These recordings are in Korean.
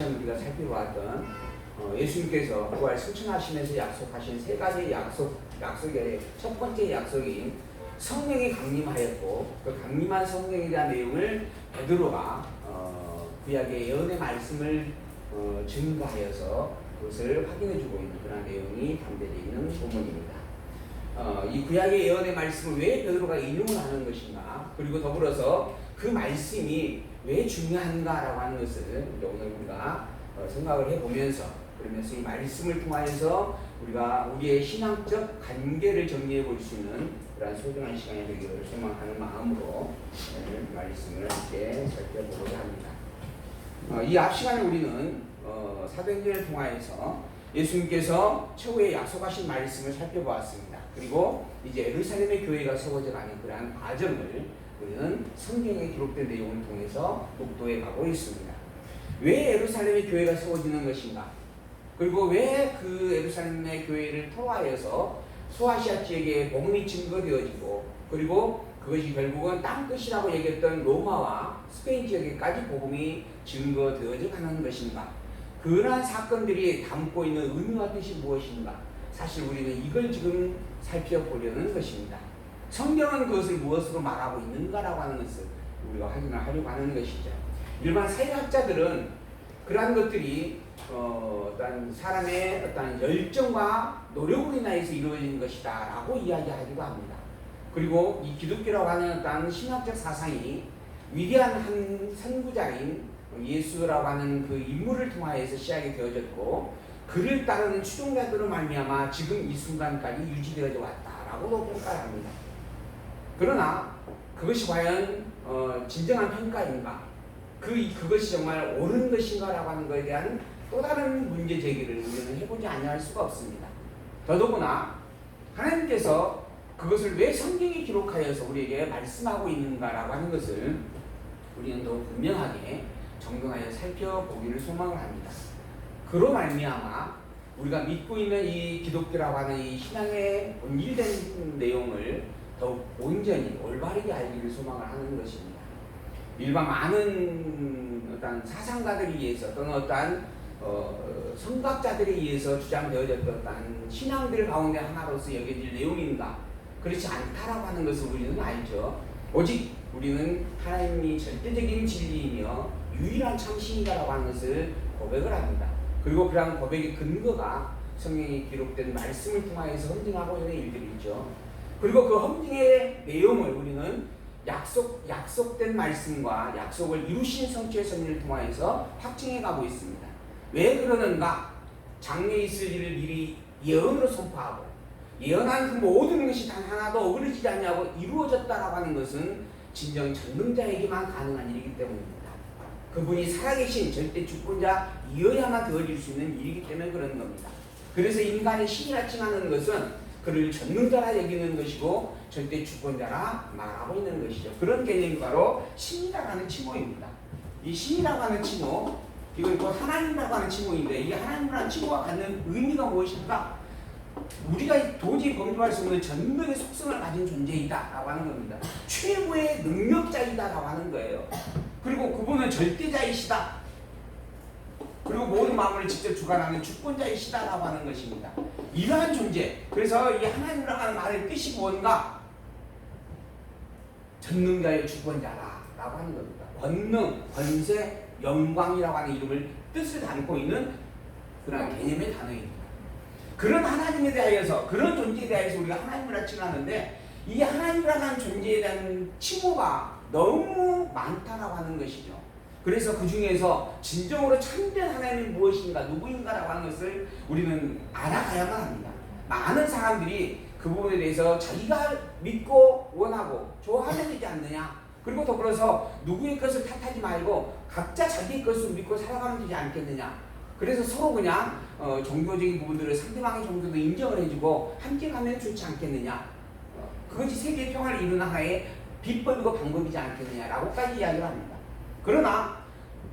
우리가 살펴봤던 예수님께서 부활 승천하시면서 약속하신 세 가지 약속의 첫 번째 약속인 성령이 강림하였고, 그 강림한 성령에 대한 내용을 베드로가 구약의 예언의 말씀을 증거하여서 그것을 확인해주고 있는 그런 내용이 담겨져 있는 본문입니다. 이 구약의 예언의 말씀을 왜 베드로가 인용을 하는 것인가, 그리고 더불어서 그 말씀이 왜 중요한가라고 하는 것을 오늘 우리가 생각을 해보면서, 그러면서 이 말씀을 통하여서 우리가 우리의 신앙적 관계를 정리해 볼 수 있는 그런 소중한 시간이 되기를 소망하는 마음으로 오늘 말씀을 함께 살펴보고자 합니다. 이 앞 시간에 우리는 사도행전을 통하여서 예수님께서 최후에 약속하신 말씀을 살펴보았습니다. 그리고 이제 예루살렘의 교회가 세워져 가는 그러한 과정을 우리는 성경에 기록된 내용을 통해서 목도해 가고 있습니다. 왜 예루살렘의 교회가 세워지는 것인가? 그리고 왜 그 예루살렘의 교회를 통하여서 소아시아 지역에 복음이 증거되어지고, 그리고 그것이 결국은 땅끝이라고 얘기했던 로마와 스페인 지역에까지 복음이 증거되어져 가는 것인가? 그러한 사건들이 담고 있는 의미와 뜻이 무엇인가? 사실 우리는 이걸 지금 살펴보려는 것입니다. 성경은 그것을 무엇으로 말하고 있는가라고 하는 것을 우리가 확인을 하려고 하는 것이죠. 일반 사회학자들은 그러한 것들이 어떤 사람의 어떤 열정과 노력으로 인하여서 이루어진 것이다 라고 이야기하기도 합니다. 그리고 이 기독교라고 하는 어떤 신학적 사상이 위대한 한 선구자인 예수라고 하는 그 인물을 통하여서 시작이 되어졌고, 그를 따르는 추종자들로 말미암아 지금 이 순간까지 유지되어져 왔다라고도 평가합니다. 그러나 그것이 과연 진정한 평가인가? 그것이 정말 옳은 것인가라고 하는 것에 대한 또 다른 문제 제기를 우리는 해보지 아니할 수가 없습니다. 더더구나 하나님께서 그것을 왜 성경에 기록하여서 우리에게 말씀하고 있는가라고 하는 것을 우리는 더 분명하게 정정하여 살펴보기를 소망을 합니다. 그로 말미암아 우리가 믿고 있는 이 기독교라고 하는 이 신앙의 본질된 내용을 더욱 온전히 올바르게 알기를 소망을 하는 것입니다. 일반 많은 어떤 사상가들에 의해서 또는 어떤 성각자들에 의해서 주장되어졌던 어떤 신앙들 가운데 하나로서 여겨질 내용인가? 그렇지 않다라고 하는 것을 우리는 알죠. 오직 우리는 하나님이 절대적인 진리이며 유일한 참신이다라고 하는 것을 고백을 합니다. 그리고 그러한 고백의 근거가 성경에 기록된 말씀을 통하여서 헌증하고 있는 일들이죠. 그리고 그 헌증의 내용을 우리는 약속된 말씀과 약속을 이루신 성취의 섭리를 통하여서 확증해 가고 있습니다. 왜 그러는가? 장래에 있을 일을 미리 예언으로 선포하고, 예언한 그 모든 것이 단 하나도 어그러지지 않냐고 이루어졌다라고 하는 것은 진정 전능자에게만 가능한 일이기 때문입니다. 그분이 살아계신 절대 주권자이어야만 되어질 수 있는 일이기 때문에 그런 겁니다. 그래서 인간의 신이라 칭하는 것은 그를 전능자라 여기는 것이고 절대 주권자라 말하고 있는 것이죠. 그런 개념이 바로 신이라고 하는 칭호입니다. 이 신이라고 하는 칭호, 이걸 곧 하나님이라고 하는 칭호인데, 이 하나님이라는 칭호가 갖는 의미가 무엇일까? 우리가 도저히 범접할 수 없는 전능의 속성을 가진 존재이다 라고 하는 겁니다. 최고의 능력자이다 라고 하는 거예요. 그리고 그분은 절대자이시다. 그리고 모든 마음을 직접 주관하는 주권자이시다 라고 하는 것입니다. 이러한 존재, 그래서 이 하나님이라고 하는 말의 뜻이 뭔가? 전능자의 주권자라 라고 하는 겁니다. 권능, 권세, 영광이라고 하는 이름을 뜻을 담고 있는 그런 개념의 단어입니다. 그런 하나님에 대하여서, 그런 존재에 대해서 우리가 하나님이라 칭하는데, 이 하나님이라고 하는 존재에 대한 칭호가 너무 많다라고 하는 것이죠. 그래서 그 중에서 진정으로 참된 하나님이 무엇인가, 누구인가라고 하는 것을 우리는 알아가야만 합니다. 많은 사람들이 그 부분에 대해서 자기가 믿고 원하고 좋아하면 되지 않느냐, 그리고 더불어서 누구의 것을 탓하지 말고 각자 자기의 것을 믿고 살아가면 되지 않겠느냐, 그래서 서로 그냥 종교적인 부분들을 상대방의 종교도 인정을 해주고 함께 가면 좋지 않겠느냐, 그것이 세계의 평화를 이루는 하나의 비법이고 방법이지 않겠느냐라고까지 이야기를 합니다. 그러나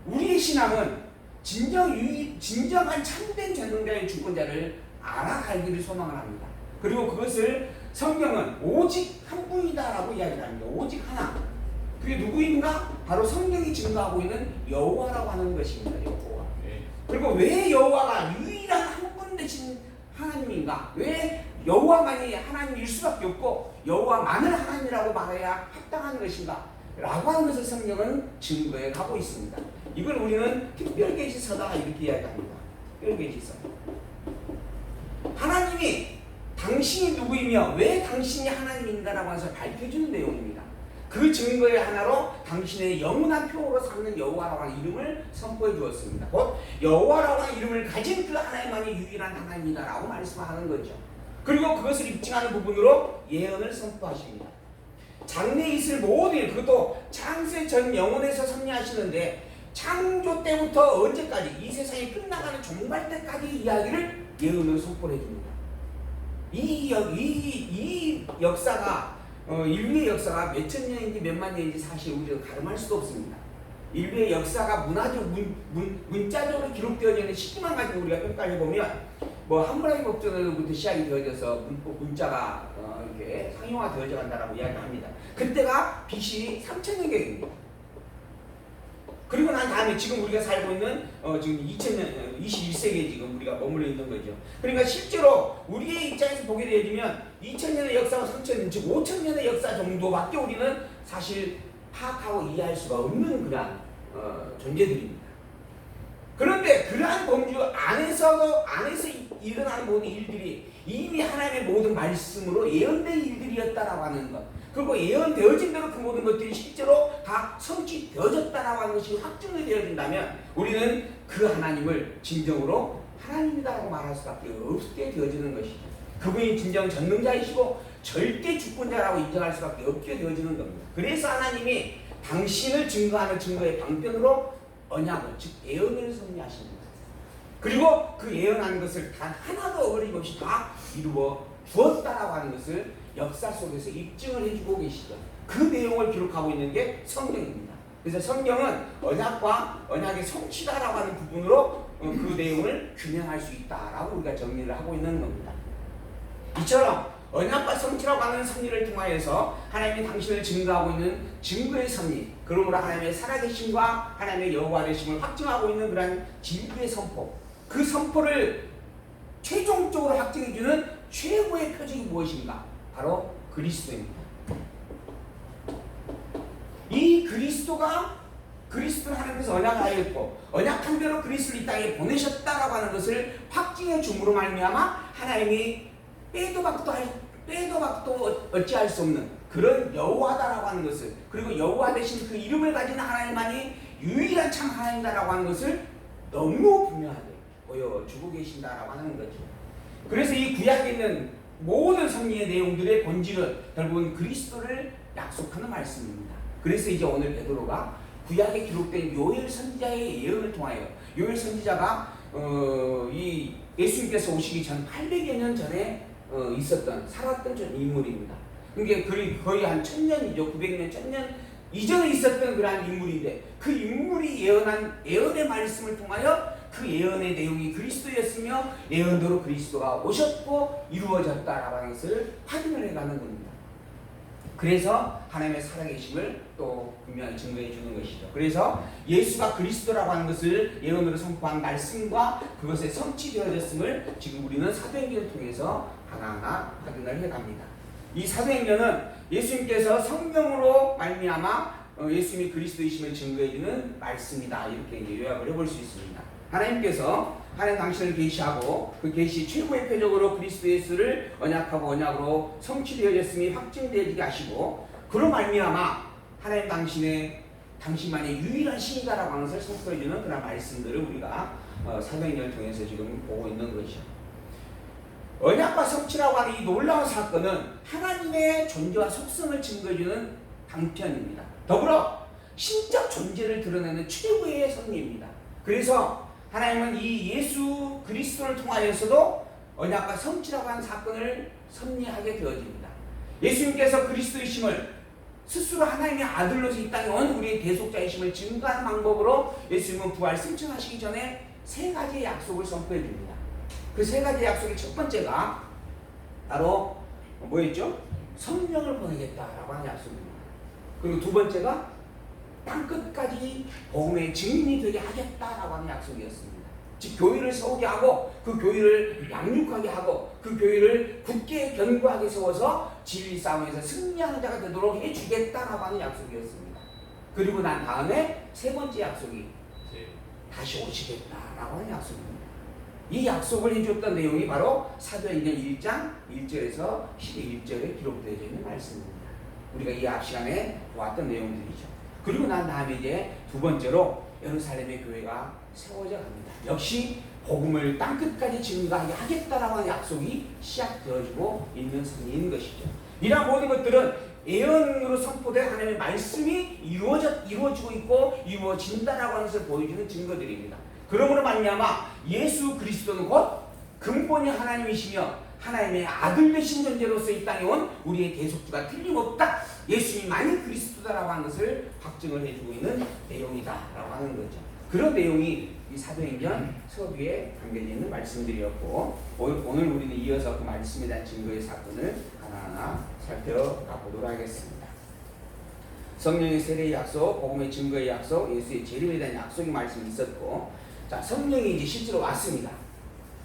우리의 신앙은 진정한 참된 전능자의 주권자를 알아가기를 소망을 합니다. 그리고 그것을 성경은 오직 한 분이다라고 이야기를 합니다. 오직 하나. 그게 누구인가? 바로 성경이 증거하고 있는 여호와라고 하는 것입니다. 여호와. 왜 여호와가 유일한 한 분 되신 하나님인가? 왜 여호와만이 하나님일 수밖에 없고 여호와만을 하나님이라고 말해야 합당한 것인가? 라고 하는 것을 성경은 증거해 가고 있습니다. 이걸 우리는 특별계시서다 이렇게 이야기합니다. 특별계시서. 하나님이 당신이 누구이며 왜 당신이 하나님인가라고 해서 밝혀주는 내용입니다. 그 증거의 하나로 당신의 영원한 표로 삼는 여호와라고 하는 이름을 선포해 주었습니다. 곧 여호와라고 하는 이름을 가진 그 하나님만이 유일한 하나님이다라고 말씀하는 거죠. 그리고 그것을 입증하는 부분으로 예언을 선포하십니다. 장래에 있을 모든 일, 그것도 창세 전 영원에서 섭리하시는데 창조 때부터 언제까지 이 세상이 끝나가는 종말 때까지 이야기를 예언을 선포해 줍니다. 이 역사가 인류의 역사가 몇천 년인지 몇만 년인지 사실 우리가 가늠할 수도 없습니다. 인류의 역사가 문화적 문자적으로 기록되어져 있는 시기만 가지고 우리가 평가해 보면 뭐 함무라비 법전으로부터 시작이 되어져서 문자가 이렇게 상용화되어져 간다라고 이야기합니다. 그때가 BC 3000년경입니다. 그리고 난 다음에 지금 우리가 살고 있는 지금 2000년 21세기에 지금 우리가 머물러 있는 거죠. 그러니까 실제로 우리의 입장에서 보게 되어지면 2000년의 역사와 3000년 즉 5000년의 역사 정도밖에 우리는 사실 파악하고 이해할 수가 없는 그러한 존재들입니다. 그런데 그러한 범주 안에서 일어나는 모든 일들이 이미 하나님의 모든 말씀으로 예언된 일들이었다라고 하는 것, 그리고 예언되어진 대로 그 모든 것들이 실제로 다 성취되어졌다라고 하는 것이 확증이 되어진다면 우리는 그 하나님을 진정으로 하나님이다라고 말할 수밖에 없게 되어지는 것이죠. 그분이 진정 전능자이시고 절대 주권자라고 인정할 수밖에 없게 되어지는 겁니다. 그래서 하나님이 당신을 증거하는 증거의 방편으로 언약을, 즉 예언을 섭리하십니다. 그리고 그 예언한 것을 단 하나도 어림없이 다 이루어 주었다라고 하는 것을 역사 속에서 입증을 해주고 계시죠. 그 내용을 기록하고 있는 게 성경입니다. 그래서 성경은 언약과 언약의 성취다라고 하는 부분으로 그 내용을 규명할 수 있다라고 우리가 정리를 하고 있는 겁니다. 이처럼 언약과 성취라고 하는 섭리를 통하여서 하나님이 당신을 증거하고 있는 증거의 섭리, 그러므로 하나님의 살아계심과 하나님의 여호와 되심을 확증하고 있는 그러한 진리의 선포, 그 선포를 최종적으로 확증해주는 최고의 표적이 무엇인가? 바로 그리스도입니다. 이 그리스도를 하나님께서 언약하였고 언약한 대로 그리스도를 이 땅에 보내셨다라고 하는 것을 확증해 줌으로 말미암아 하나님이 빼도 박도 어찌할 수 없는 그런 여호와다라고 하는 것을, 그리고 여호와 되신 그 이름을 가진 하나님만이 유일한 참 하나님이다라고 하는 것을 너무 분명하게 보여주고 계신다라고 하는 거죠. 그래서 이 구약에 있는 모든 섭리의 내용들의 본질은 결국은 그리스도를 약속하는 말씀입니다. 그래서 이제 오늘 베드로가 구약에 기록된 요엘 선지자의 예언을 통하여, 요엘 선지자가 이 예수님께서 오시기 전 800여 년 전에 있었던 살았던 인물입니다. 그게 거의 한 1000년이죠. 900년, 1000년 이전에 있었던 그러한 인물인데 그 인물이 예언한 예언의 말씀을 통하여 그 예언의 내용이 그리스도였으며 예언대로 그리스도가 오셨고 이루어졌다라고 하는 것을 확인을 해가는 겁니다. 그래서 하나님의 살아계심을 또 분명히 증거해 주는 것이죠. 그래서 예수가 그리스도라고 하는 것을 예언으로 선포한 말씀과 그것의 성취되어졌음을 지금 우리는 사도행전을 통해서 하나하나 확인을 해갑니다. 이 사도행전은 예수님께서 성령으로 말미암아 예수님이 그리스도이심을 증거해 주는 말씀이다, 이렇게 이제 요약을 해볼 수 있습니다. 하나님께서 하나님 당신을 계시하고 그 계시 최고의 표적으로 그리스도 예수를 언약하고 언약으로 성취되어졌음이 확증되어지게 하시고 그로 말미암아 하나님 당신만의 유일한 신이다라고 하는 것을 선포해주는 그런 말씀들을 우리가 사도행전을 통해서 지금 보고 있는 것이죠. 언약과 성취라고 하는 이 놀라운 사건은 하나님의 존재와 속성을 증거해주는 방편입니다. 더불어 신적 존재를 드러내는 최고의 섭리입니다. 그래서 하나님은 이 예수 그리스도를 통하여서도 언약과 성취라고 하는 사건을 섭리하게 되어집니다. 예수님께서 그리스도이심을 스스로 하나님의 아들로서 이 땅에 온 우리의 대속자이심을 증거하는 방법으로 예수님은 부활 승천하시기 전에 세 가지의 약속을 선포해 줍니다. 그 세 가지의 약속의 첫 번째가 바로 뭐였죠? 성령을 보내겠다라고 하는 약속입니다. 그리고 두 번째가 땅끝까지 복음의 증인이 되게 하겠다라고 하는 약속이었습니다. 즉 교회를 세우게 하고 그 교회를 양육하게 하고 그 교회를 굳게 견고하게 세워서 진리 싸움에서 승리하는 자가 되도록 해주겠다라고 하는 약속이었습니다. 그리고 난 다음에 세 번째 약속이 다시 오시겠다라고 하는 약속입니다. 이 약속을 해줬던 내용이 바로 사도행전 1장 1절에서 11절에 기록되어 있는 말씀입니다. 우리가 이 앞 시간에 보았던 내용들이죠. 그리고 난 다음에 이제 두 번째로 예루살렘의 교회가 세워져 갑니다. 역시 복음을 땅끝까지 증거하게 하겠다라고 하는 약속이 시작되어지고 있는 선인 것이죠. 이러한 모든 것들은 예언으로 선포된 하나님의 말씀이 이루어지고 있고 이루어진다라고 하는 것을 보여주는 증거들입니다. 그러므로 말미암아 예수 그리스도는 곧 근본이 하나님이시며 하나님의 아들 되신 존재로서 이 땅에 온 우리의 대속주가 틀림없다. 예수님만이 그리스도다라고 하는 것을 확증을 해주고 있는 내용이다라고 하는 거죠. 그런 내용이 이 사도행전 서두에 담겨져 있는 말씀들이었고 오늘 우리는 이어서 그 말씀에 대한 증거의 사건을 하나하나 살펴가 보도록 하겠습니다. 성령의 세례의 약속, 복음의 증거의 약속, 예수의 재림에 대한 약속의 말씀이 있었고, 자 성령이 이제 실제로 왔습니다.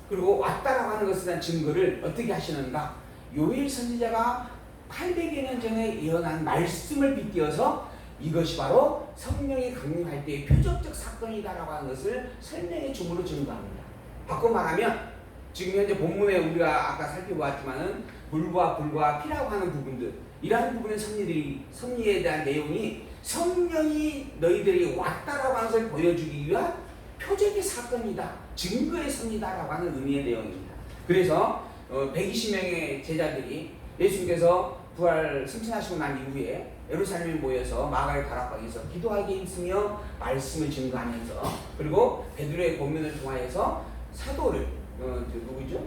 그리고 왔다라고 하는 것에 대한 증거를 어떻게 하시는가? 요엘 선지자가 800여 년 전에 예언한 말씀을 빗대어서 이것이 바로 성령이 강림할 때의 표적적 사건이다라고 하는 것을 설명의 줌으로 증거합니다. 바꿔 말하면 지금 현재 본문에 우리가 아까 살펴보았지만은 물과 불과 피라고 하는 부분들, 이러한 부분의 섭리에 대한 내용이 성령이 너희들이 왔다라고 하는 것을 보여주기 위한 표적의 사건이다, 증거의 섭리다라고 하는 의미의 내용입니다. 그래서 120명의 제자들이 예수님께서 부활 승천하시고 난 이후에 예루살렘에 모여서 마가의 다락방에서 기도하게 있으며 말씀을 증거하면서, 그리고 베드로의 권면을 통하여서 사도를 누구죠?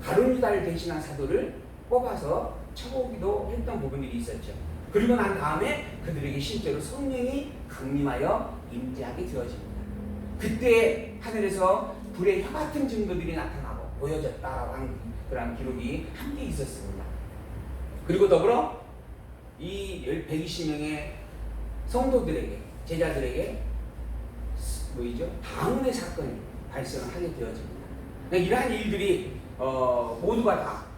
가룟 유다를 대신한 사도를 뽑아서 쳐보기도 했던 부분들이 있었죠. 그리고 난 다음에 그들에게 실제로 성령이 강림하여 임재하게 되어집니다. 그때 하늘에서 불의 혀 같은 증거들이 나타나고 보여졌다라고 하는 그런 기록이 함께 있었습니다. 그리고 더불어 이 120명의 성도들에게, 제자들에게 뭐이죠? 방언의 사건이 발생을 하게 되어집니다. 이러한 일들이 모두가 다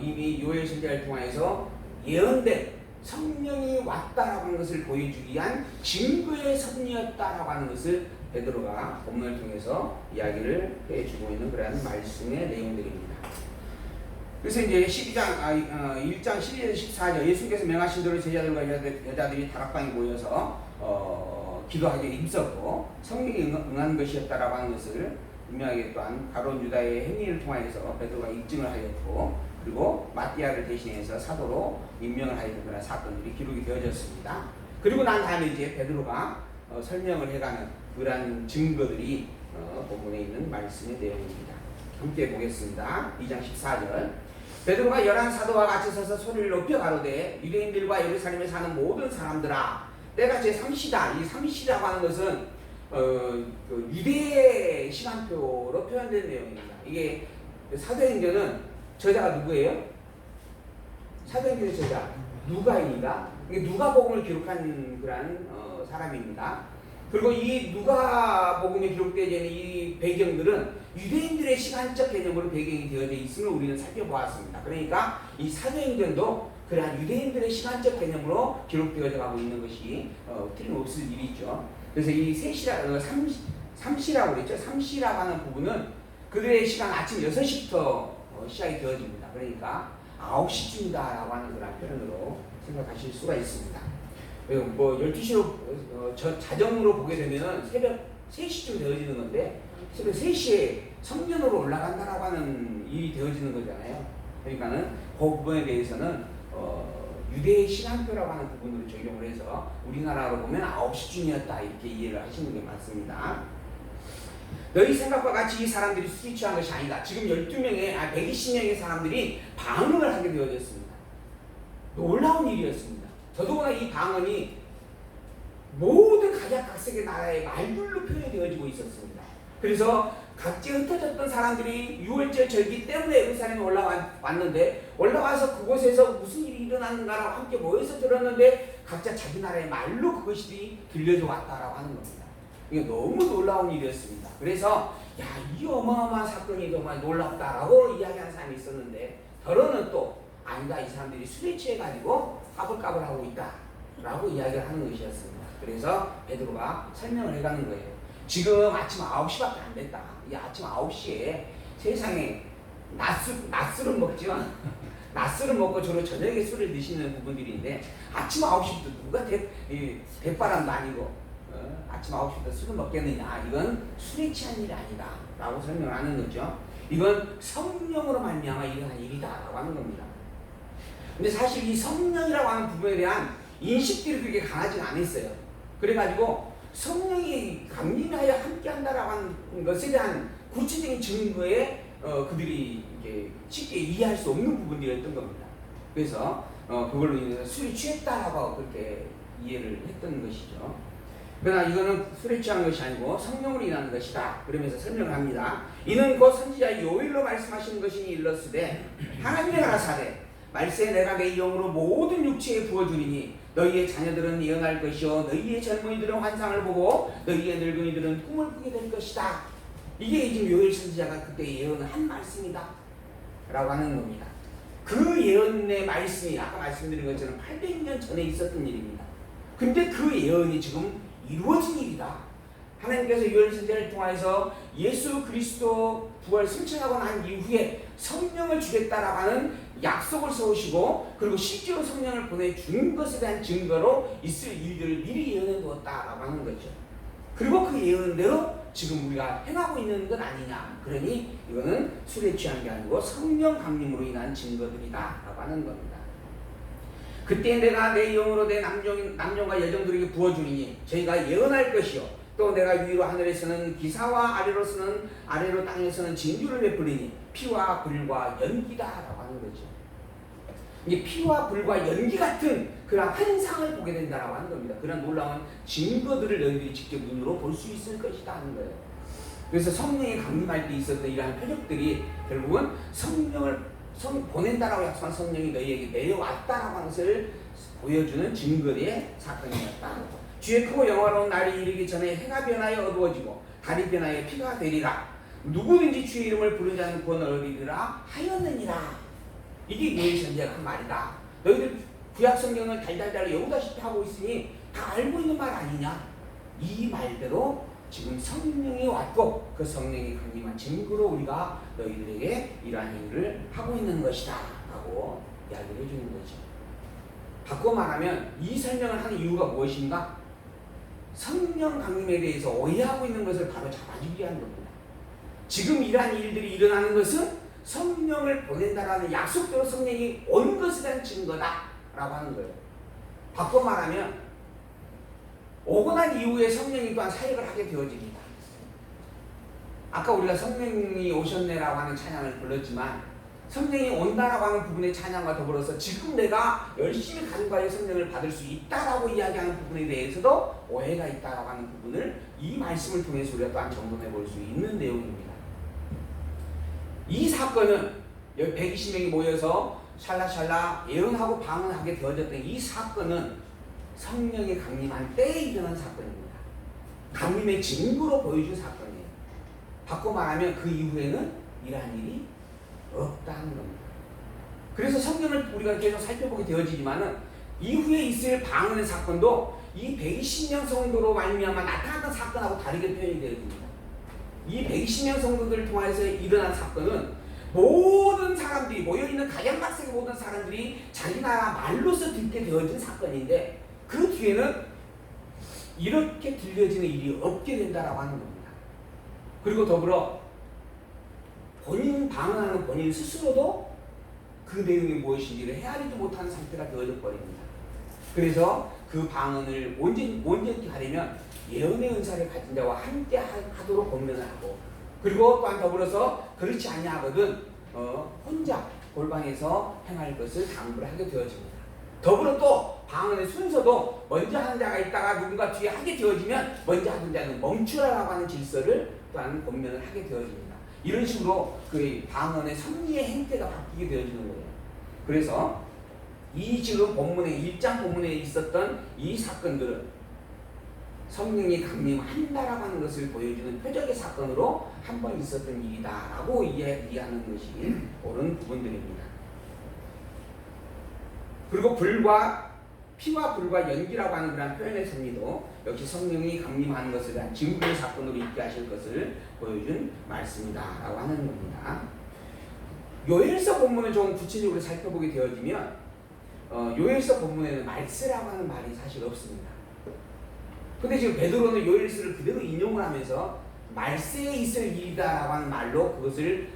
이미 요엘 선지자를 통해서 예언된 성령이 왔다라고 하는 것을 보여주기 위한 증거의 섭리였다라고 하는 것을 베드로가 본문을 통해서 이야기를 해주고 있는 그러한 말씀의 내용들입니다. 그래서 이제 1장 12절에서 14절 예수님께서 명하신 대로 제자들과 여자들이 다락방에 모여서 기도하기에 힘썼고 성령이 응한 것이었다라고 하는 것을 분명하게 또한 가룟 유다의 행위를 통하여서 베드로가 입증을 하였고, 그리고 마띠아를 대신해서 사도로 임명을 하였던 그런 사건들이 기록이 되어졌습니다. 그리고 난 다음에 이제 베드로가 설명을 해가는 그러한 증거들이 본문에 있는 말씀의 내용입니다. 함께 보겠습니다. 2장 14절 베드로가 11사도와 같이 서서 소리를 높여 가로되 유대인들과 예루살렘에 사는 모든 사람들아, 때가 제3시다. 이 3시라고 하는 것은 그 유대 시간표로 표현된 내용입니다. 이게 사도행전은 저자가 누구예요? 사도행전의 저자 누가입니다. 이게 누가복음을 기록한 그런 사람입니다. 그리고 이 누가복음에 기록되어 있는 이 배경들은 유대인들의 시간적 개념으로 배경이 되어져 있음을 우리는 살펴보았습니다. 그러니까 이 사도행전도 그러한 유대인들의 시간적 개념으로 기록되어져 가고 있는 것이 틀림없을 일이죠. 그래서 이 삼시라고 그랬죠. 삼시라고 하는 부분은 그들의 시간 아침 6시부터 시작이 되어집니다. 그러니까 9시쯤이다라고 하는 그런 표현으로 생각하실 수가 있습니다. 뭐 12시로 자정으로 보게 되면 새벽 3시쯤 되어지는 건데 새벽 3시에 성전으로 올라간다라고 하는 일이 되어지는 거잖아요. 그러니까는 그 부분에 대해서는 유대의 시간표라고 하는 부분으로 적용을 해서 우리나라로 보면 9시쯤이었다 이렇게 이해를 하시는 게 맞습니다. 너희 생각과 같이 이 사람들이 술이 취한 것이 아니다. 지금 120명의 사람들이 방언을 하게 되어졌습니다. 놀라운 일이었습니다. 더더구나 이 방언이 모든 각양각색의 나라의 말들로 표현되어지고 있었습니다. 그래서 각지에 흩어졌던 사람들이 6월절 절기 때문에 예루살렘에 올라왔는데, 올라와서 그곳에서 무슨 일이 일어났는가라고 함께 모여서 들었는데 각자 자기 나라의 말로 그것이 들려져 왔다라고 하는 겁니다. 이게 너무 놀라운 일이었습니다. 그래서 야, 이 어마어마한 사건이 정말 놀랍다라고 이야기하는 사람이 있었는데, 더러는 또 아니다, 이 사람들이 술에 취해가지고 까불까불하고 있다라고 이야기를 하는 것이었습니다. 그래서 베드로가 설명을 해가는 거예요. 지금 아침 9시밖에 안 됐다. 이 아침 9시에 세상에 낮술은 먹지만 낮술을 먹고 주로 저녁에 술을 드시는 부분들인데, 아침 9시부터 누가 대바람도 아니고 아침 9시부터 술을 먹겠느냐. 이건 술에 취한 일이 아니다 라고 설명을 하는 거죠. 이건 성령으로 말미암아 일어난 일이다 라고 하는 겁니다. 근데 사실 이 성령이라고 하는 부분에 대한 인식들이 그렇게 강하진 않았어요. 그래가지고 성령이 강림하여 함께한다라고 하는 것에 대한 구체적인 증거에 그들이 이제 쉽게 이해할 수 없는 부분이었던 겁니다. 그래서 그걸로 인해서 술이 취했다라고 그렇게 이해를 했던 것이죠. 그러나 이거는 술에 취한 것이 아니고 성령으로 인한 것이다. 그러면서 설명을 합니다. 이는 곧 선지자 요엘로 말씀하신 것이니 일렀으되 하나님의 가라사대 말세 내가 내 영으로 모든 육체에 부어주리니 너희의 자녀들은 예언할 것이요 너희의 젊은이들은 환상을 보고 너희의 늙은이들은 꿈을 꾸게 될 것이다. 이게 지금 요엘 선지자가 그때 예언을 한 말씀이다 라고 하는 겁니다. 그 예언의 말씀이 아까 말씀드린 것처럼 800년 전에 있었던 일입니다. 근데 그 예언이 지금 이루어진 일이다. 하나님께서 요엘 선지자를 통해서 예수 그리스도 부활 승천하고 난 이후에 성령을 주겠다라고 하는 약속을 세우시고, 그리고 실제로 성령을 보내준 것에 대한 증거로 있을 일들을 미리 예언해 두었다라고 하는 거죠. 그리고 그 예언대로 지금 우리가 행하고 있는 것 아니냐. 그러니 이거는 술에 취한 게 아니고 성령 강림으로 인한 증거들이다 라고 하는 겁니다. 그때 내가 내 영으로 내 남종과 여종들에게 부어주리니 저희가 예언할 것이요 또 내가 위로 하늘에서는 기사와 아래로서는 아래로 땅에서는 진주를 베풀리니 피와 불과 연기다 라고 하는 거죠. 이게 피와 불과 연기 같은 그런 환상을 보게 된다라고 하는 겁니다. 그런 놀라운 증거들을 너희들이 직접 눈으로 볼 수 있을 것이다 하는 거예요. 그래서 성령이 강림할 때 있었던 이러한 표적들이 결국은 성령을 보낸다라고 약속한 성령이 너희에게 내려왔다라고 하는 것을 보여주는 증거의 사건이었다. 주의 크고 영화로운 날이 이르기 전에 해가 변하여 어두워지고 달이 변하여 피가 되리라. 누구든지 주의 이름을 부르지 않는 구원을 얻으리라 하였느니라. 이게 요엘 선지자가 한 말이다. 너희들 구약 성경을 달달달 외우다시피 하고 있으니 다 알고 있는 말 아니냐. 이 말대로 지금 성령이 왔고 그 성령이 강림한 증거로 우리가 너희들에게 이러한 일을 하고 있는 것이다 라고 이야기를 해주는 거죠. 바꿔 말하면 이 설명을 하는 이유가 무엇인가? 성령 강림에 대해서 오해하고 있는 것을 바로 잡아주기 위한 겁니다. 지금 이러한 일들이 일어나는 것은 성령을 보낸다라는 약속대로 성령이 온 것에 대한 증거다 라고 하는 거예요. 바꿔 말하면 오고 난 이후에 성령이 또한 사역을 하게 되어집니다. 아까 우리가 성령이 오셨네라고 하는 찬양을 불렀지만 성령이 온다라고 하는 부분의 찬양과 더불어서 지금 내가 열심히 간과의 성령을 받을 수 있다라고 이야기하는 부분에 대해서도 오해가 있다라고 하는 부분을 이 말씀을 통해서 우리가 또한 점검해 볼 수 있는 내용입니다. 이 사건은 120명이 모여서 샬라샬라 예언하고 방언하게 되어졌던 이 사건은 성령이 강림한 때에 일어난 사건입니다. 강림의 증거로 보여준 사건이에요. 바꿔 말하면 그 이후에는 이러한 일이 없다는 겁니다. 그래서 성경을 우리가 계속 살펴보게 되어지지만은 이후에 있을 방언의 사건도 이 120명 성도로 말미암아 나타났던 사건하고 다르게 표현이 되어집니다. 이 120명 성도들을 통해서 일어난 사건은 모든 사람들이 모여있는 각양각색의 모든 사람들이 자기 나라 말로서 듣게 되어진 사건인데 그 뒤에는 이렇게 들려지는 일이 없게 된다라고 하는 겁니다. 그리고 더불어 본인 방언하는 본인 스스로도 그 내용이 무엇인지를 헤아리지 못하는 상태가 되어져 버립니다. 그래서 그 방언을 온전히 하려면 예언의 은사를 가진 자와 함께 하도록 권면을 하고, 그리고 또한 더불어서 그렇지 아니하거든 혼자 골방에서 행할 것을 당부를 하게 되어집니다. 더불어 또 방언의 순서도 먼저 하는 자가 있다가 누군가 뒤에 하게 되어지면 먼저 하는 자는 멈추라라고 하는 질서를 또한 권면을 하게 되어집니다. 이런 식으로 그 방언의 섭리의 행태가 바뀌게 되어지는 거예요. 그래서 이 지금 본문의 1장 본문에 있었던 이 사건들은 성령이 강림한다라고 하는 것을 보여주는 표적의 사건으로 한 번 있었던 일이다라고 이해하는 것이 옳은 부분들입니다. 그리고 피와 불과 연기라고 하는 그런 표현의 섭리도 역시 성령이 강림하는 것에 대한 증거의 사건으로 있게 하실 것을 보여준 말씀이다라고 하는 겁니다. 요엘서 본문을 좀 구체적으로 살펴보게 되어지면 요엘서 본문에는 말세라고 하는 말이 사실 없습니다. 근데 지금 베드로는 요엘서를 그대로 인용을 하면서 말세에 있을 일이다라고 하는 말로 그것을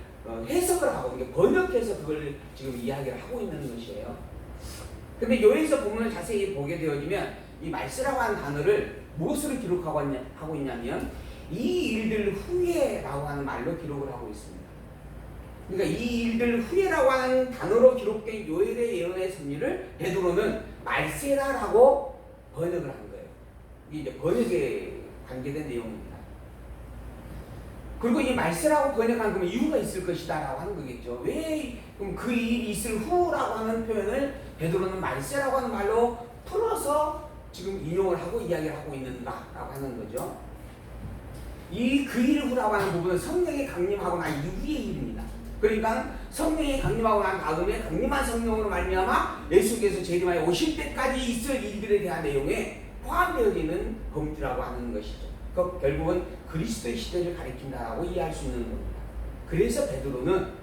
해석을 하고 번역해서 그걸 지금 이야기를 하고 있는 것이에요. 근데 요엘서 본문을 자세히 보게 되어지면 이 말세라고 하는 단어를 무엇으로 기록하고 있냐면 이 일들 후에라고 하는 말로 기록을 하고 있습니다. 그러니까 이 일들 후에라고 하는 단어로 기록된 요엘의 예언의 섭리를 베드로는 말세라라고 번역을 한 거예요. 이게 이제 번역에 관계된 내용입니다. 그리고 이 말세라고 번역한 그러면 이유가 있을 것이다라고 하는 거겠죠. 왜 그럼 그 일이 있을 후라고 하는 표현을 베드로는 말세라고 하는 말로 풀어서 지금 인용을 하고 이야기를 하고 있는가라고 하는 거죠. 이 그 일 후라고 하는 부분은 성령이 강림하고 난 이후의 일입니다. 그러니까 성령이 강림하고 난 다음에 강림한 성령으로 말미암아 예수께서 재림하여 오실 때까지 있을 일들에 대한 내용에 포함되어지는 범주라고 하는 것이죠. 그 결국은 그리스도의 시대를 가리킨다라고 이해할 수 있는 겁니다. 그래서 베드로는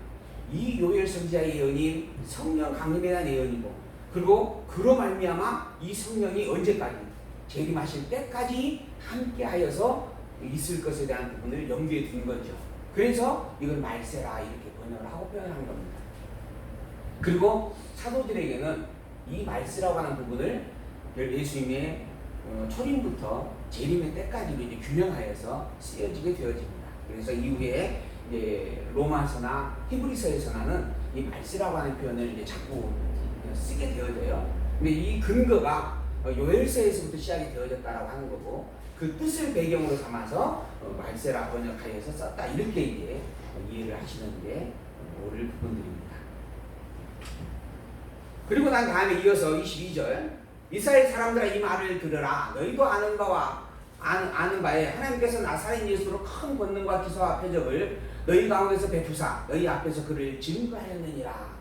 이 요엘 선지자의 예언이 성령 강림에 대한 예언이고, 그리고 그로 말미암아 이 성령이 언제까지 재림하실 때까지 함께하여서 있을 것에 대한 부분을 염두에 둔 거죠. 그래서 이걸 말세라 이렇게 번역을 하고 표현한 겁니다. 그리고 사도들에게는 이 말세라고 하는 부분을 예수님의 초림부터 재림의 때까지로 이제 규명하여서 쓰여지게 되어집니다. 그래서 이후에 이제 로마서나 히브리서에서는 이 말세라고 하는 표현을 이제 자꾸 쓰게 되어져요. 근데 이 근거가 요엘서에서부터 시작이 되어졌다라고 하는 거고, 그 뜻을 배경으로 삼아서 말세라 번역하여서 썼다 이렇게 이제 이해를 하시는 게 옳을 부분들입니다. 그리고 난 다음에 이어서 22절 이스라엘 사람들아 이 말을 들으라. 너희도 아는 바에 하나님께서 나사렛 예수로 큰 권능과 기사와 표적을 너희 가운데서 베푸사 너희 앞에서 그를 증거하였느니라.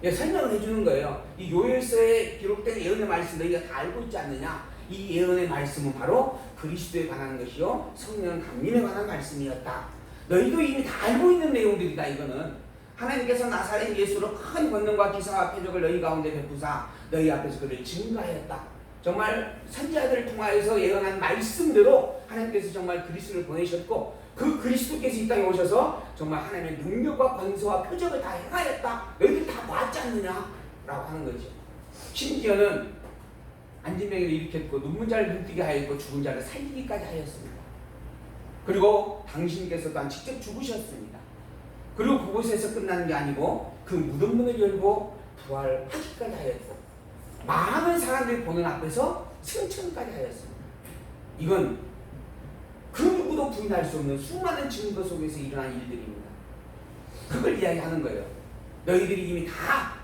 예, 설명을 해주는 거예요. 이 요엘서에 기록된 예언의 말씀 너희가 다 알고 있지 않느냐. 이 예언의 말씀은 바로 그리스도에 관한 것이요 성령 강림에 관한 말씀이었다. 너희도 이미 다 알고 있는 내용들이다. 이거는 하나님께서 나사렛 예수로 큰 권능과 기사와 표적을 너희 가운데 베푸사 너희 앞에서 그를 증거하였다. 정말 선지자들을 통하여서 예언한 말씀대로 하나님께서 정말 그리스도를 보내셨고, 그 그리스도께서 이 땅에 오셔서 정말 하나님의 능력과 권세와 표적을 다 행하였다. 너희들 다 봤지 않느냐 라고 하는 거죠. 심지어는 안진병을 일으켰고 눈물 자를 눈뜨게 하였고 죽은 자를 살리기까지 하였습니다. 그리고 당신께서 또한 직접 죽으셨습니다. 그리고 그곳에서 끝나는 게 아니고 그 무덤 문을 열고 부활하기까지 하였고 많은 사람들이 보는 앞에서 승천까지 하였습니다. 이건 그 누구도 부인할 수 없는 수많은 증거 속에서 일어난 일들입니다. 그걸 이야기하는 거예요. 너희들이 이미 다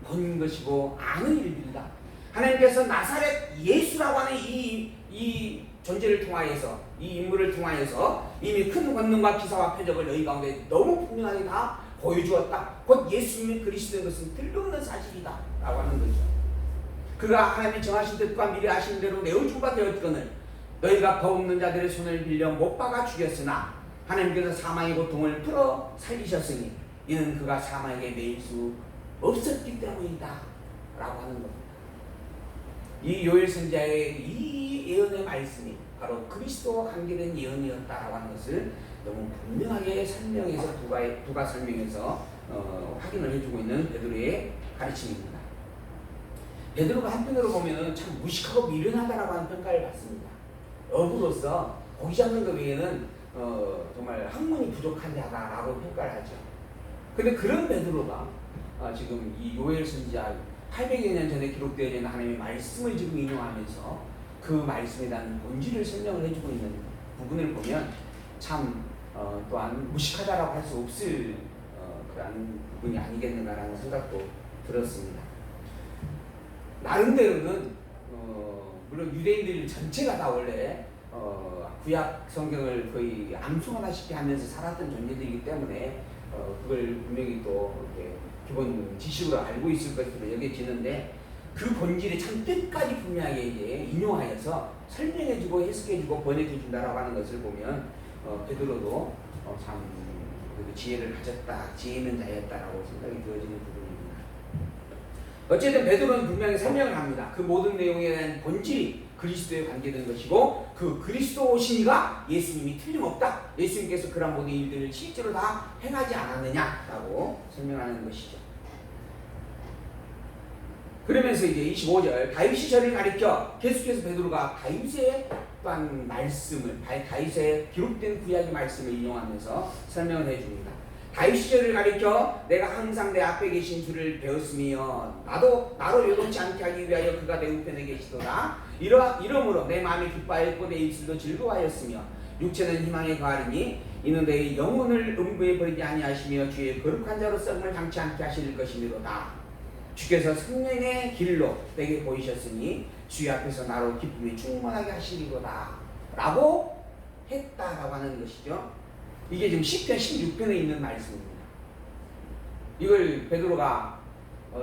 본 것이고 아는 일들이다. 하나님께서 나사렛 예수라고 하는 이 존재를 통하여서, 이 인물을 통하여서 이미 큰 권능과 기사와 표적을 너희 가운데 너무 분명하게 다 보여주었다. 곧 예수님이 그리스도인 것은 틀림없는 사실이다 라고 하는 거죠. 그가 하나님이 정하신 뜻과 미리 하신 대로 내어준 바 되었거늘 너희가 법 없는 자들의 손을 빌려 못 박아 죽였으나 하나님께서 사망의 고통을 풀어 살리셨으니 이는 그가 사망에게 매일 수 없었기 때문이다 라고 하는 겁니다. 이 요엘 선지자의 이 예언의 말씀이 바로 그리스도와 관계된 예언이었다라고 하는 것을 너무 분명하게 설명해서 부가 설명해서 확인을 해주고 있는 베드로의 가르침입니다. 베드로가 한편으로 보면 참 무식하고 미련하다라고 하는 평가를 받습니다. 어부로서 고기 잡는 것 외에는 정말 학문이 부족한 자다라고 평가를 하죠. 근데 그런 베드로가 지금 이 요엘 선지자 800여 년 전에 기록되어 있는 하나님의 말씀을 지금 인용하면서 그 말씀에 대한 본질을 설명을 해주고 있는 부분을 보면 참 또한 무식하다라고 할 수 없을 그런 부분이 아니겠는가라는 생각도 들었습니다. 나름대로는 물론 유대인들 전체가 다 원래 구약 성경을 거의 암송하다시피 하면서 살았던 존재들이기 때문에 그걸 분명히 또 이렇게 기본 지식으로 알고 있을 것으로 여겨지는데 그 본질이 참 끝까지 분명하게 이제 인용하여서 설명해주고 해석해주고 번역해준다라고 하는 것을 보면 베드로도 참 지혜를 가졌다, 지혜 있는 자였다라고 생각이 되어지는 부분입니다. 어쨌든 베드로는 분명히 설명을 합니다. 그 모든 내용에 대한 본질이 그리스도에 관계된 것이고 그 그리스도 오시니가 예수님이 틀림없다. 예수님께서 그런 모든 일들을 실제로 다 행하지 않았느냐라고 설명하는 것이죠. 그러면서 이제 25절 다윗이 저를 가리켜 계속해서 베드로가 다윗의 또한 말씀을 다윗의 기록된 구약의 말씀을 인용하면서 설명을 해줍니다. 다윗이 저를 가리켜 내가 항상 내 앞에 계신 주를 배웠으면 나로 요동치 않게 하기 위하여 그가 내 우편에 계시도다. 이러므로 내 마음이 기뻐하였고 내 입술도 즐거워하였으며 육체는 희망에 거하리니 이는 내 영혼을 음부에 버리지 아니하시며 주의 거룩한 자로 썩음을 당치 않게 하실 것이니로다. 주께서 생명의 길로 내게 보이셨으니 주의 앞에서 나로 기쁨이 충만하게 하시리로다 라고 했다라고 하는 것이죠. 이게 지금 10편 16편에 있는 말씀입니다. 이걸 베드로가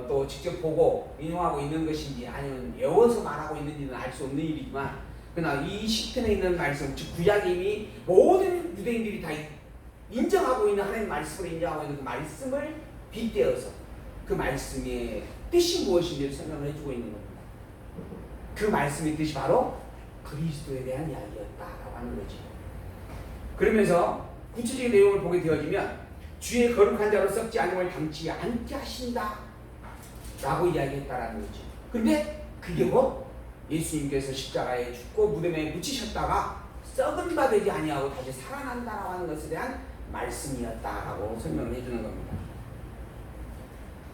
또 직접 보고 인용하고 있는 것인지 아니면 외워서 말하고 있는지는 알 수 없는 일이지만 그러나 이 10편에 있는 말씀, 즉 구약이 이미 모든 유대인들이 다 인정하고 있는 하나님의 말씀을 인정하고 있는 그 말씀을 빗대어서 그 말씀의 뜻이 무엇인지를 설명을 해주고 있는 겁니다. 그 말씀의 뜻이 바로 그리스도에 대한 이야기였다라고 하는 거죠. 그러면서 구체적인 내용을 보게 되어지면 주의 거룩한 자로 썩지 않음을 당치 않게 하신다 라고 이야기했다라는 거죠. 근데 그게 뭐 예수님께서 십자가에 죽고 무덤에 묻히셨다가 썩은 바 되지 아니하고 다시 살아난다라고 하는 것에 대한 말씀이었다라고 설명을 해주는 겁니다.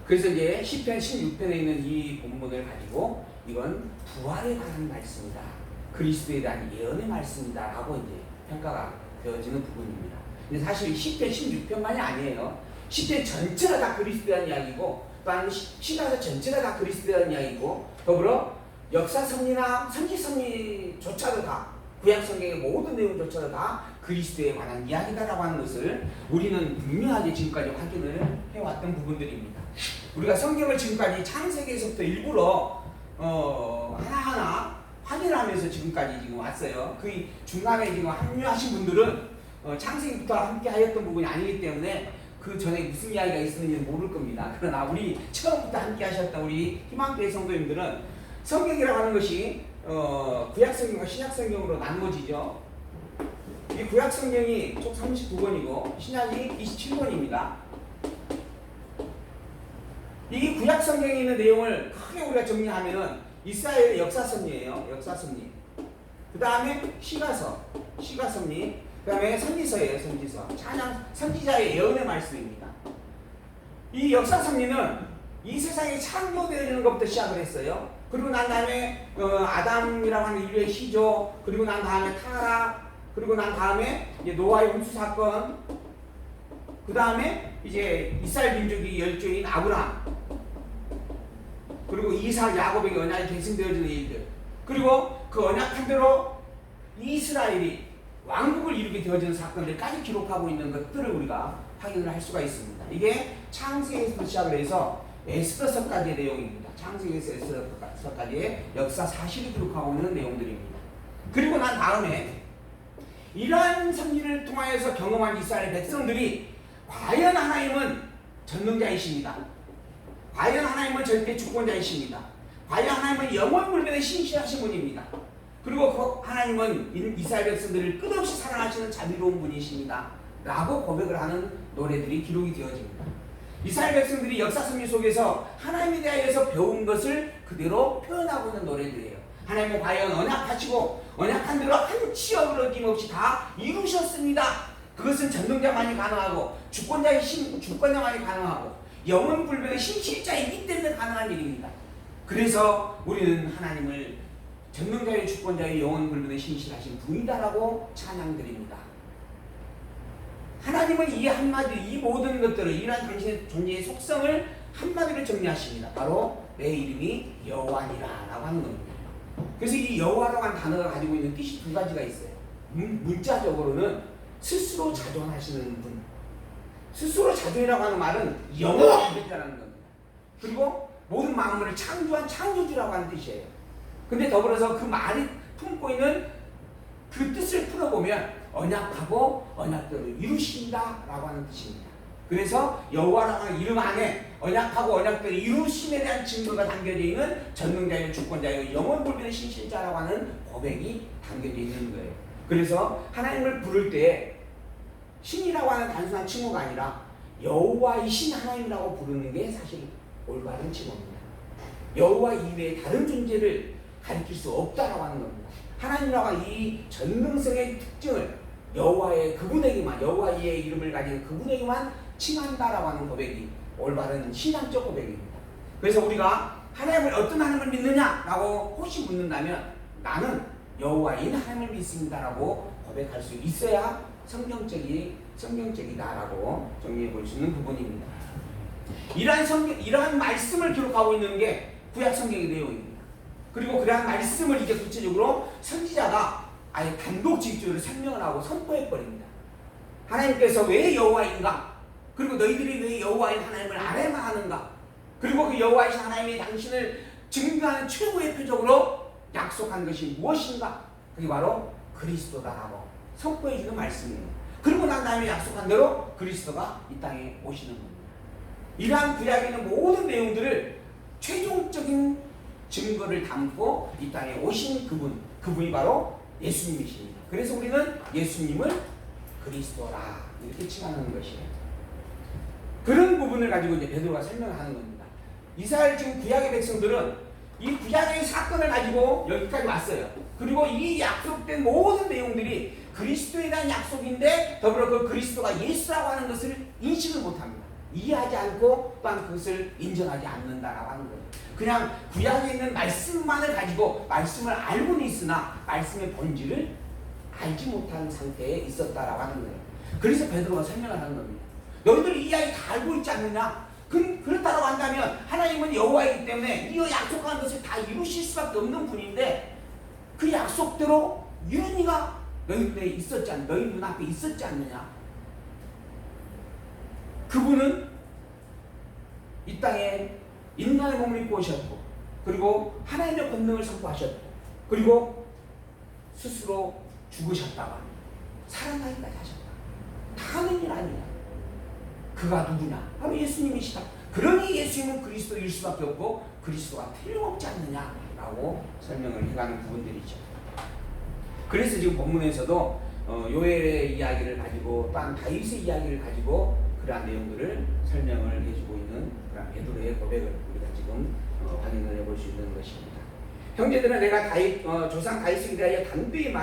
그래서 이제 시편 16편에 있는 이 본문을 가지고 이건 부활에 관한 말씀이다. 그리스도에 대한 예언의 말씀이다 라고 이제 평가가 되어지는 부분입니다. 근데 사실 시편 16편만이 아니에요. 시편 전체가 다 그리스도에 대한 이야기고 또한 시가서 전체가 다 그리스도에 대한 이야기고 더불어 역사 섭리나 선지 섭리조차도 다 구약 성경의 모든 내용조차도 다 그리스도에 관한 이야기다라고 하는 것을 우리는 분명하게 지금까지 확인을 해왔던 부분들입니다. 우리가 성경을 지금까지 창세기에서부터 일부러 하나하나 확인을 하면서 지금까지 지금 왔어요. 그 중간에 지금 합류하신 분들은 창세기부터 함께 하였던 부분이 아니기 때문에 그 전에 무슨 이야기가 있었는지 모를 겁니다. 그러나 우리 처음부터 함께 하셨던 우리 희망교회 성도님들은 성경이라고 하는 것이 구약성경과 신약성경으로 나누어지죠. 이 구약성경이 총 39권이고 신약이 27권입니다. 이 구약성경에 있는 내용을 크게 우리가 정리하면은 이스라엘의 역사섭리예요. 역사섭리. 그 다음에 시가섭리. 그 다음에 선지서예요. 선지서. 찬양 선지자의 예언의 말씀입니다. 이 역사섭리는 이 세상이 창조되는 것부터 시작을 했어요. 그리고 난 다음에 아담이라고 하는 인류의 시조, 그리고 난 다음에 타락, 그리고 난 다음에 이제 노아의 홍수 사건, 그 다음에 이제 이스라엘 민족이 열조인 아브라함, 그리고 이삭, 야곱에게 언약이 계승되어지는 일들, 그리고 그 언약한 대로 이스라엘이 왕국을 이루게 되어지는 사건들까지 기록하고 있는 것들을 우리가 확인을 할 수가 있습니다. 이게 창세기에서 시작을 해서 에스더서까지의 내용입니다. 창세기에서 에스더서까지의 역사 사실을 기록하고 있는 내용들입니다. 그리고 난 다음에 이러한 섭리를 통하여서 경험한 이스라엘 백성들이 과연 하나님은 전능자이십니다. 과연 하나님은 절대 주권자이십니다. 과연 하나님은 영원불변의 신실하신 분입니다. 그리고 그 하나님은 이스라엘 백성들을 끝없이 사랑하시는 자비로운 분이십니다. 라고 고백을 하는 노래들이 기록이 되어집니다. 이스라엘 백성들이 역사섭리 속에서 하나님에 대하여서 배운 것을 그대로 표현하고 있는 노래들이에요. 하나님은 과연 언약하시고 언약한 대로 한치 어그러짐없이 다 이루셨습니다. 그것은 전능자만이 가능하고 주권자만이 가능하고 영원불변의 신실자이기 때문에 가능한 일입니다. 그래서 우리는 하나님을 전능자의 주권자의 영원불변의 신실하신 분이다라고 찬양드립니다. 하나님은 이 한마디로 이 모든 것들을 이러한 당신의 존재의 속성을 한마디로 정리하십니다. 바로 내 이름이 여호와니라 라고 하는 겁니다. 그래서 이 여호와라고 하는 단어가 가지고 있는 뜻이 두 가지가 있어요. 문자적으로는 스스로 자존하시는 분. 스스로 자존이라고 하는 말은 영원한 존재라는 겁니다. 그리고 모든 만물을 창조한 창조주라고 하는 뜻이에요. 근데 더불어서 그 말이 품고 있는 그 뜻을 풀어보면 언약하고 언약대로 이루신다라고 하는 뜻입니다. 그래서 여호와라고 하는 이름 안에 언약하고 언약대로 이루심에 대한 증거가 담겨져 있는 전능자이고 주권자이고 영원불변의 신실자라고 하는 고백이 담겨져 있는 거예요. 그래서 하나님을 부를 때 신이라고 하는 단순한 칭호가 아니라 여호와이신 하나님이라고 부르는 게 사실 올바른 칭호입니다. 여호와 이외에 다른 존재를 가리킬 수 없다라고 하는 겁니다. 하나님이라고 하는 이 전능성의 특징을 여호와의 그분에게만, 여호와 이의 이름을 가진 그분에게만 칭한다라고 하는 고백이 올바른 신앙적 고백입니다. 그래서 우리가 하나님을 어떤 하나님을 믿느냐라고 혹시 묻는다면 나는 여호와인 하나님을 믿습니다라고 고백할 수 있어야 성경적이다라고 정리해 볼 수 있는 부분입니다. 이러한 말씀을 기록하고 있는 게 구약 성경의 내용입니다. 그리고 그러한 말씀을 이제 구체적으로 선지자가 아예 단독직접으로 설명을 하고 선포해 버립니다. 하나님께서 왜 여호와인가? 그리고 너희들이 왜 여호와인 하나님을 알아야만 하는가? 그리고 그 여호와이신 하나님이 당신을 증거하는 최고의 표적으로 약속한 것이 무엇인가? 그게 바로 그리스도다라고 선포해 주는 말씀입니다. 그리고 난 다음에 약속한 대로 그리스도가 이 땅에 오시는 겁니다. 이러한 구약에 있는 모든 내용들을 최종적인 증거를 담고 이 땅에 오신 그분이 바로 예수님이십니다. 그래서 우리는 예수님을 그리스도라 이렇게 칭하는 것이에요. 그런 부분을 가지고 이제 베드로가 설명하는 겁니다. 이스라엘 지금 구약의 백성들은 이 구약의 사건을 가지고 여기까지 왔어요. 그리고 이 약속된 모든 내용들이 그리스도에 대한 약속인데 더불어 그 그리스도가 예수라고 하는 것을 인식을 못합니다. 이해하지 않고 또한 그것을 인정하지 않는다라고 하는 거예요. 그냥 구약에 있는 말씀만을 가지고 말씀을 알고는 있으나 말씀의 본질을 알지 못하는 상태에 있었다라고 하는 거예요. 그래서 베드로가 설명을 하는 겁니다. 너희들이 이 이야기 다 알고 있지 않느냐? 그렇다고 한다면 하나님은 여호와이기 때문에 이 약속한 것을 다 이루실 수밖에 없는 분인데 그 약속대로 이룬 이가 너희들에 있었지 않느냐? 너희 눈앞에 있었지 않느냐? 그분은 이 땅에 인간의 몸을 입고 오셨고 그리고 하나님의 권능을 선포하셨고 그리고 스스로 죽으셨다가 살아나기까지 하셨다. 다 하는 일 아니냐? 그가 누구냐? 바로 예수님이시다. 그러니 예수님은 그리스도일 수밖에 없고 그리스도가 틀림없지 않느냐라고 설명을 해가는 부분들이죠. 그래서 지금 본문에서도 요엘의 이야기를 가지고 또한 다윗의 이야기를 가지고 그러한 내용들을 설명을 해주고 있는 그런 베드로의 고백을 우리가 지금 확인을 해볼 수 있는 것입니다. 형제들은 내가 조상 다윗에게 대하여 단도히